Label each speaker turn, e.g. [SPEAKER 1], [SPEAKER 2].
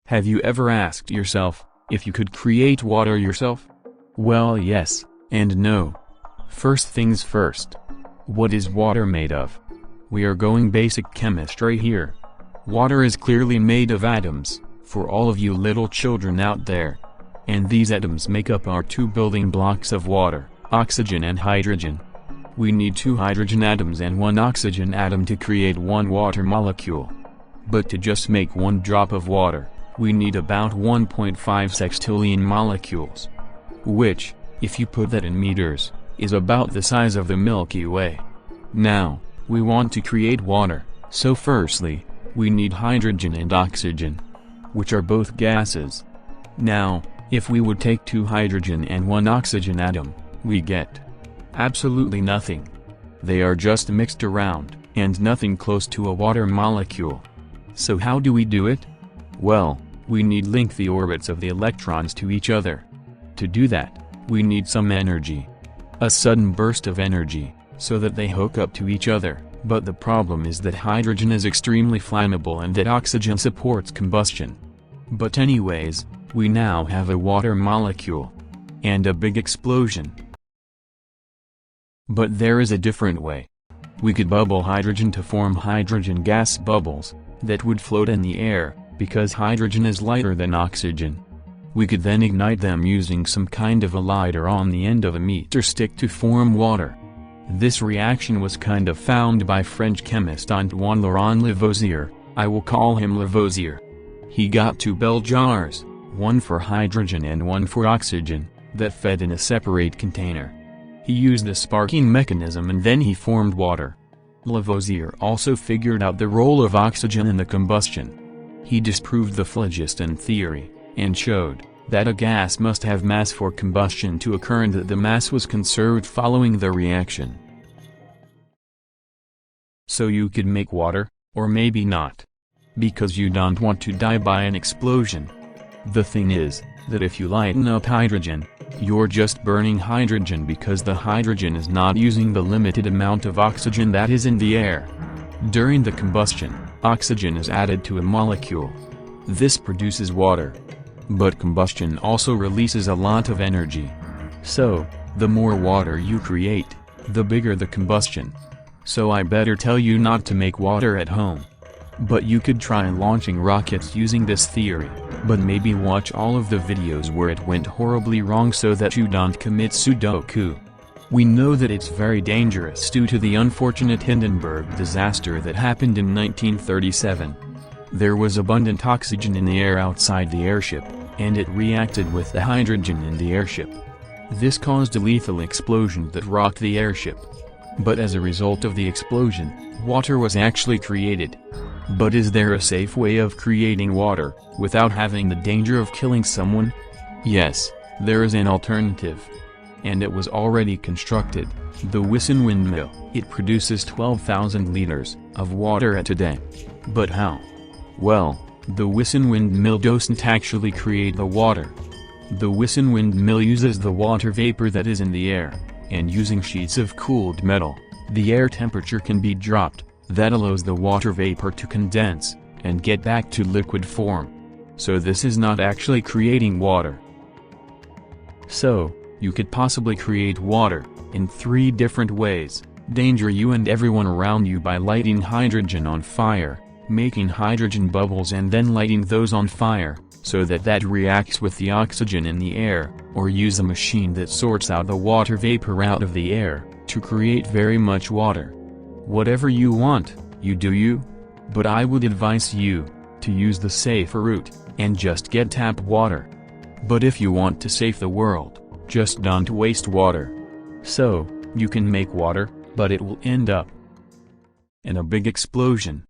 [SPEAKER 1] Have you ever asked yourself, if you could create water yourself? Well, yes, and no. First things first. What is water made of? We are going basic chemistry here. Water is clearly made of atoms, for all of you little children out there. And these atoms make up our two building blocks of water, oxygen and hydrogen. We need two hydrogen atoms and one oxygen atom to create one water molecule. But to just make one drop of water, we need about 1.5 sextillion molecules. Which, if you put that in meters, is about the size of the Milky Way. Now, we want to create water, so firstly, we need hydrogen and oxygen, which are both gases. Now, if we would take two hydrogen and one oxygen atom, we get absolutely nothing. They are just mixed around, and nothing close to a water molecule. So how do we do it? Well, we need link the orbits of the electrons to each other. To do that, we need some energy. A sudden burst of energy, so that they hook up to each other, but the problem is that hydrogen is extremely flammable and that oxygen supports combustion. But anyways, we now have a water molecule. And a big explosion. But there is a different way. We could bubble hydrogen to form hydrogen gas bubbles, that would float in the air, because hydrogen is lighter than oxygen. We could then ignite them using some kind of a lighter on the end of a meter stick to form water. This reaction was kind of found by French chemist Antoine Laurent Lavoisier, I will call him Lavoisier. He got two bell jars, one for hydrogen and one for oxygen, that fed in a separate container. He used the sparking mechanism and then he formed water. Lavoisier also figured out the role of oxygen in the combustion. He disproved the phlogiston theory, and showed that a gas must have mass for combustion to occur and that the mass was conserved following the reaction. So you could make water, or maybe not. Because you don't want to die by an explosion. The thing is, that if you lighten up hydrogen, you're just burning hydrogen because the hydrogen is not using the limited amount of oxygen that is in the air. During the combustion, oxygen is added to a molecule. This produces water. But combustion also releases a lot of energy. So, the more water you create, the bigger the combustion. So I better tell you not to make water at home. But you could try launching rockets using this theory, but maybe watch all of the videos where it went horribly wrong so that you don't commit Sudoku. We know that it's very dangerous due to the unfortunate Hindenburg disaster that happened in 1937. There was abundant oxygen in the air outside the airship, and it reacted with the hydrogen in the airship. This caused a lethal explosion that rocked the airship. But as a result of the explosion, water was actually created. But is there a safe way of creating water, without having the danger of killing someone? Yes, there is an alternative. And it was already constructed, the Wison windmill. It produces 12,000 liters of water a day. But how? Well, the Wison windmill doesn't actually create the water. The Wison windmill uses the water vapor that is in the air, and using sheets of cooled metal, the air temperature can be dropped. That allows the water vapor to condense, and get back to liquid form. So this is not actually creating water. So, you could possibly create water, in 3 different ways: danger you and everyone around you by lighting hydrogen on fire, making hydrogen bubbles and then lighting those on fire, so that reacts with the oxygen in the air, or use a machine that sorts out the water vapor out of the air, to create very much water. Whatever you want, you do you. But I would advise you to use the safer route, and just get tap water. But if you want to save the world, just don't waste water. So, you can make water, but it will end up in a big explosion.